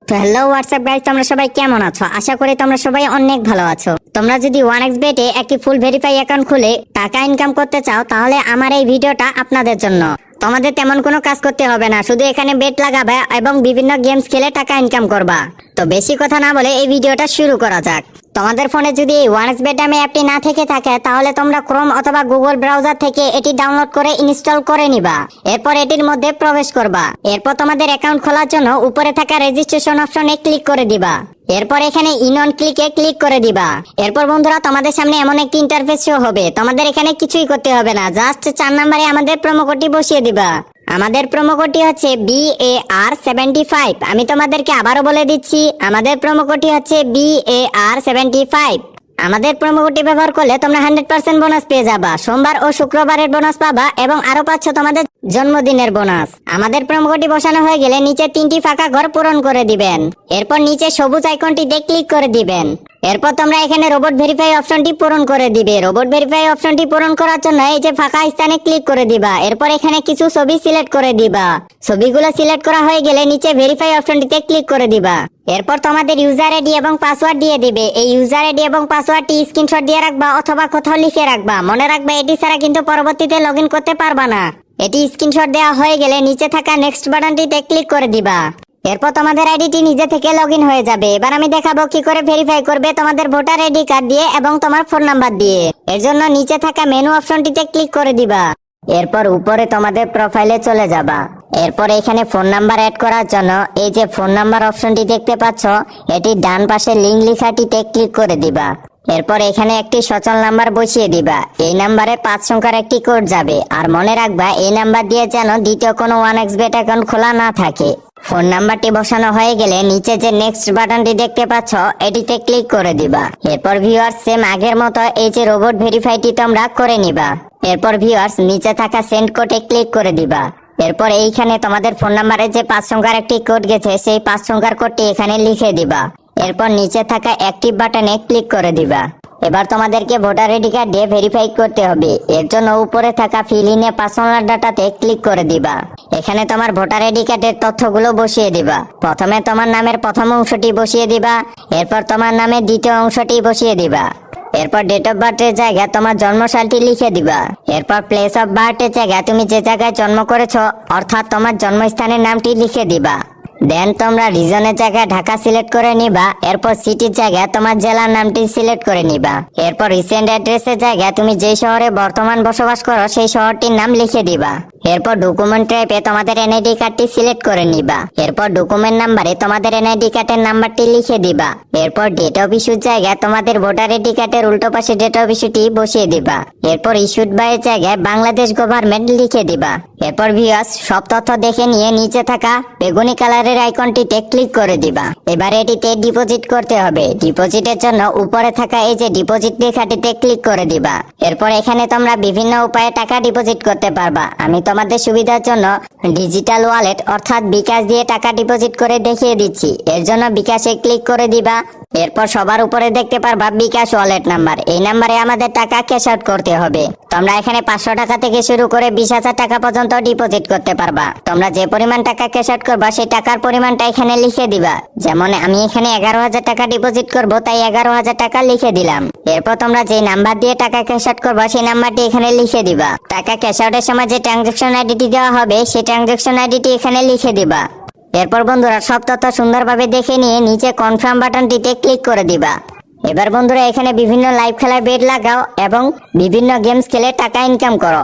তো hello WhatsApp guys, তোমরা সবাই কেমন আছো? আশা করি তোমরা সবাই অনেক ভালো আছো। তোমরা যদি 1xBet এ একটি ফুল ভেরিফাই অ্যাকাউন্ট খুলে টাকা ইনকাম করতে চাও, তাহলে আমার এই ভিডিওটা আপনাদের জন্য। তোমাদের তেমন কোনো কাজ করতে হবে না, শুধু এখানে বেট লাগাবে এবং বিভিন্ন গেমস খেলে টাকা ইনকাম করবা। তো বেশি কথা না বলে এই ভিডিওটা শুরু করা যাক। তোমাদের ফোনে যদি এই 1xBet নামে অ্যাপটি না থেকে থাকে, তাহলে তোমরা ক্রোম অথবা গুগল ব্রাউজার থেকে এটি ডাউনলোড করে ইনস্টল করে নিবা। এরপর এটির মধ্যে প্রবেশ করবা। এরপর তোমাদের অ্যাকাউন্ট খোলার জন্য উপরে থাকা রেজিস্ট্রেশন অপশনে ক্লিক করে দিবা। এরপর এখানে ইন অন ক্লিকে ক্লিক করে দিবা। এরপর বন্ধুরা, তোমাদের সামনে এমন একটি ইন্টারফেস শো হবে। তোমাদের এখানে কিছুই করতে হবে না, জাস্ট 4 নম্বরে আমাদের প্রোমো কোডটি বসিয়ে দিবা। আমাদের প্রোমো কোডটি হচ্ছে BAR75। আমি তোমাদেরকে আবারও বলে দিচ্ছি, আমাদের প্রোমো কোডটি হচ্ছে BAR75। আমাদের প্রোমো কোডটি ব্যবহার করলে তোমরা 100% বোনাস পেয়ে যাবা। সোমবার ও শুক্রবারের বোনাস পাবা এবং আরো পাচ্ছ তোমাদের জন্মদিনের বোনাস। আমাদের প্রোমো কোডটি বসানো হয়ে গেলে নিচে 3টি ফাঁকা ঘর পূরণ করে দিবেন। এরপর নিচে সবুজ আইকনটিতে ক্লিক করে দিবেন। এরপর তোমরা এখানে রোবট ভেরিফাই অপশনটি পূরণ করে দিবে। রোবট ভেরিফাই অপশনটি পূরণ করার জন্য এই যে ফাঁকা স্থানে ক্লিক করে দিবা। এরপর এখানে কিছু ছবি সিলেক্ট করে দিবা। ছবিগুলো সিলেক্ট করা হয়ে গেলে নিচে ভেরিফাই অপশনটিতে ক্লিক করে দিবা। এরপর তোমাদের ইউজার আইডি এবং পাসওয়ার্ড দিয়ে দিবে। এই ইউজার আইডি এবং পাসওয়ার্ডটি স্ক্রিনশট দিয়ে রাখবা অথবা কোথাও লিখে রাখবা। মনে রাখবা, এটি ছাড়া কিন্তু পরবর্তীতে লগইন করতে পারবা না। এটি স্ক্রিনশট দেওয়া হয়ে গেলে নিচে থাকা নেক্সট বাটনটিতে ক্লিক করে দিবা। এরপর তোমাদের আইডিটি নিজে থেকে লগইন হয়ে যাবে। এবার আমি দেখাবো কি করে ভেরিফাই করবে তোমাদের ভোটার আইডি কার্ড দিয়ে এবং তোমার ফোন নাম্বার দিয়ে। এর জন্য নিচে থাকা মেনু অপশনটিতে ক্লিক করে দিবা। এরপর উপরে তোমাদের প্রোফাইলে চলে যাবা। এরপর এখানে ফোন নাম্বার অ্যাড করার জন্য এই যে ফোন নাম্বার অপশনটি দেখতে পাচ্ছ, এটি ডান পাশে লিংক লেখাটিতে ক্লিক করে দিবা। এরপর এখানে একটি সচল নাম্বার বসিয়ে দিবা। এই নাম্বারে 5 সংখ্যার একটি কোড যাবে। আর মনে রাখবা, এই নাম্বার দিয়ে যেন দ্বিতীয় কোনো 1xBet অ্যাকাউন্ট খোলা না থাকে। ফোন নাম্বারটি বসানো হয়ে গেলে নিচে যে নেক্সট বাটনটি দেখতে পাচ্ছ, এটিতে ক্লিক করে দিবা। এরপর ভিউয়ার্স, সেম আগের মতো এই যে রোবট ভেরিফাইটি তোমরা করে নিবা। এরপর ভিউয়ার্স, নিচে থাকা সেন্ড কোডে ক্লিক করে দিবা। এরপর এইখানে তোমাদের ফোন নাম্বারে যে 5 সংখ্যার একটি কোড গেছে, সেই 5 সংখ্যার কোডটি এখানে লিখে দিবা। এরপর নিচে থাকা অ্যাক্টিভ বাটনে ক্লিক করে দিবা। এবার তোমাদেরকে ভোটার আইডি কার্ড দিয়ে ভেরিফাই করতে হবে। এর জন্য উপরে থাকা ফিল ইন এ পার্সোনাল ডাটাতে ক্লিক করে দিবা। এখানে তোমার ভোটার আইডি কার্ডের তথ্যগুলো বসিয়ে দিবা। প্রথমে তোমার নামের প্রথম অংশটি বসিয়ে দিবা। এরপর তোমার নামের দ্বিতীয় অংশটি বসিয়ে দিবা। এরপর ডেট অফ বার্থের জায়গায় তোমার জন্মসালটি লিখে দিবা। এরপর প্লেস অফ বার্থের জায়গায় তুমি যে জায়গায় জন্ম করেছো, অর্থাৎ তোমার জন্মস্থানের নামটি লিখে দিবা। দেন তোমরা রিজনের জায়গায় ঢাকা সিলেক্ট করে নিবা। এরপর সিটির জায়গায় তোমার জেলার নামটি সিলেক্ট করে নিবা। এরপর রিসেন্ট অ্যাড্রেসের জায়গায় তুমি যে শহরে বর্তমান বসবাস করো, সেই শহরটির নাম লিখে দিবা। এরপর ডকুমেন্ট টাইপে তোমাদের এনআইডি কার্ডটি সিলেক্ট করে নিবা। এরপর ডকুমেন্ট নাম্বারে তোমাদের এনআইডি কার্ডের নাম্বারটি লিখে দিবা। এরপর ডেট অফ ইস্যুর জায়গায় তোমাদের ভোটার আইডি কার্ডের উল্টো পাশে ডেট অফ ইস্যুটি বসিয়ে দিবা। এরপর ইস্যুড বাই এর জায়গায় বাংলাদেশ গভর্নমেন্ট লিখে দিবা। এরপর ভিউয়ার্স, সব তথ্য দেখে নিয়ে নিচে থাকা বেগুনি কালারের আইকনটিতে ক্লিক করে দিবা। এবার এটিতে ডিপোজিট করতে হবে। ডিপোজিটের জন্য উপরে থাকা এই যে ডিপোজিট লেখাটিতে ক্লিক করে দিবা। এরপর এখানে তোমরা বিভিন্ন উপায়ে টাকা ডিপোজিট করতে পারবা। আমি তোমাদের সুবিধার জন্য ডিজিটাল ওয়ালেট অর্থাৎ বিকাশ দিয়ে টাকা ডিপোজিট করে দেখিয়ে দিচ্ছি। এর জন্য বিকাশে ক্লিক করে দিবা। এরপর সবার উপরে দেখতে পারবা বিকাশ ওয়ালেট নাম্বার। এই নাম্বারে আমাদের টাকা ক্যাশ আউট করতে হবে। তোমরা এখানে 500 টাকা থেকে শুরু করে 20,000 টাকা পর্যন্ত ডিপোজিট করতে পারবা। তোমরা যে পরিমাণ টাকা ক্যাশ আউট করবা, সেই টাকার পরিমাণটা এখানে লিখে দিবা। যেমন আমি এখানে 11,000 টাকা ডিপোজিট করব, তাই 11,000 টাকা লিখে দিলাম। এরপর তোমরা যে নাম্বার দিয়ে টাকা ক্যাশ আউট করবা, সেই নাম্বারটি এখানে লিখে দিবা। টাকা ক্যাশ আউটের সময় যে ট্রানজাকশন আইডিটি দেওয়া হবে, সেই ট্রানজাকশন আইডিটি এখানে লিখে দিবা। এরপর বন্ধুরা, সব তথ্য সুন্দরভাবে দেখে নিয়ে নিচে কনফার্ম বাটনটিতে ক্লিক করে দিবা। এবার বন্ধুরা, এখানে বিভিন্ন লাইভ খেলার বেট লাগাও এবং বিভিন্ন গেমস খেলে টাকা ইনকাম করো।